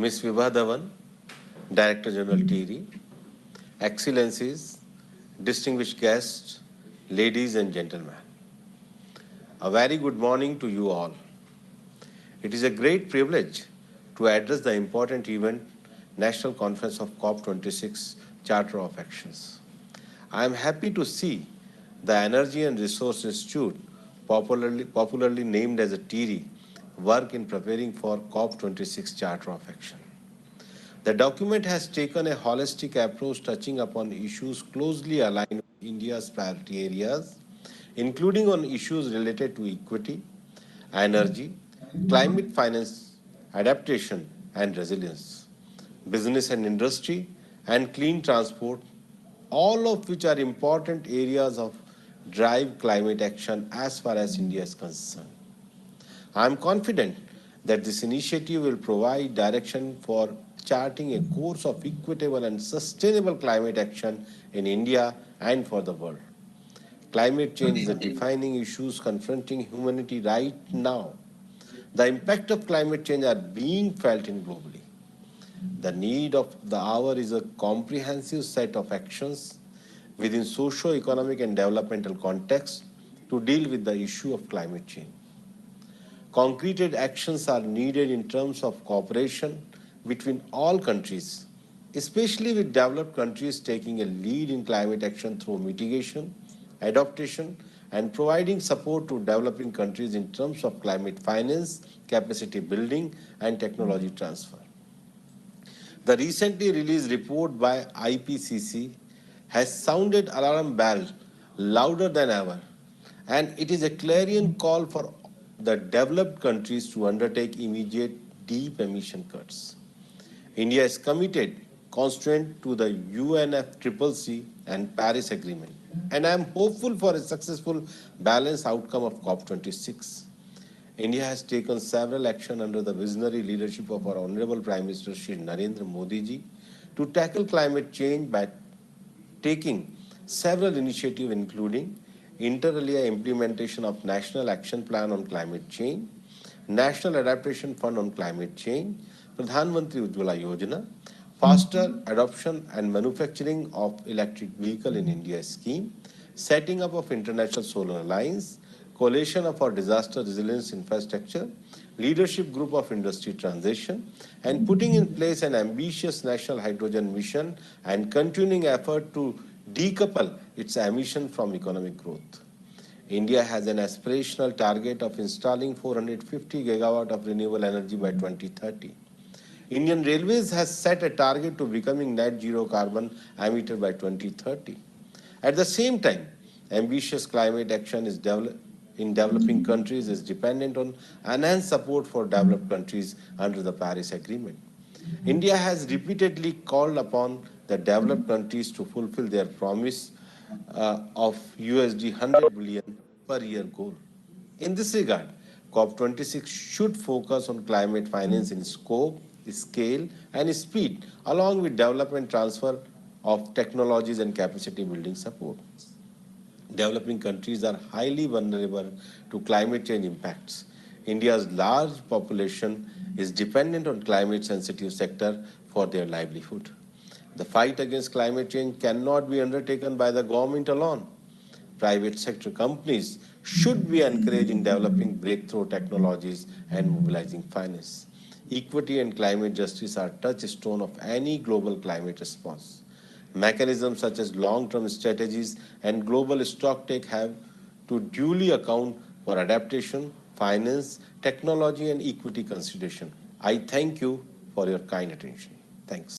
Ms. Vibha Dhawan, Director General TERI, Excellencies, distinguished guests, ladies and gentlemen. A very good morning to you all. It is a great privilege to address the important event, National Conference of COP26 Charter of Actions. I am happy to see the Energy and Resource Institute, popularly named as a TERI, work in preparing for COP26 Charter of Action. The document has taken a holistic approach touching upon issues closely aligned with India's priority areas, including on issues related to equity, energy, climate finance, adaptation and resilience, business and industry, and clean transport, all of which are important areas of drive climate action as far as India is concerned. I am confident that this initiative will provide direction for charting a course of equitable and sustainable climate action in India and for the world. Climate change is a defining issue confronting humanity right now. The impact of climate change are being felt globally. The need of the hour is a comprehensive set of actions within socio-economic and developmental context to deal with the issue of climate change. Concrete actions are needed in terms of cooperation between all countries, especially with developed countries taking a lead in climate action through mitigation, adaptation, and providing support to developing countries in terms of climate finance, capacity building, and technology transfer. The recently released report by IPCC has sounded alarm bells louder than ever, and it is a clarion call for the developed countries to undertake immediate deep emission cuts. India is committed, constrained to the UNFCCC and Paris Agreement, and I am hopeful for a successful, balanced outcome of COP26. India has taken several actions under the visionary leadership of our Honorable Prime Minister Shri Narendra Modi ji to tackle climate change by taking several initiatives including inter alia implementation of National Action Plan on Climate Change, National Adaptation Fund on Climate Change, Pradhan Mantri Ujjwala Yojana, faster adoption and manufacturing of electric vehicle in India scheme, setting up of International Solar Alliance, coalition of our disaster resilience infrastructure, leadership group of industry transition, and putting in place an ambitious national hydrogen mission and continuing effort to decouple its emission from economic growth. India has an aspirational target of installing 450 gigawatt of renewable energy by 2030. Indian Railways has set a target to becoming net zero carbon emitter by 2030. At the same time, ambitious climate action in developing countries is dependent on enhanced support for developed countries under the Paris Agreement. India has repeatedly called upon the developed countries to fulfill their promise of $100 billion per year goal. In this regard, COP26 should focus on climate finance in scope, scale, and speed, along with development transfer of technologies and capacity building support. Developing countries are highly vulnerable to climate change impacts. India's large population is dependent on climate-sensitive sector for their livelihood. The fight against climate change cannot be undertaken by the government alone. Private sector companies should be encouraged in developing breakthrough technologies and mobilizing finance. Equity and climate justice are touchstone of any global climate response. Mechanisms such as long-term strategies and global stocktake have to duly account for adaptation, finance, technology, and equity consideration. I thank you for your kind attention. Thanks.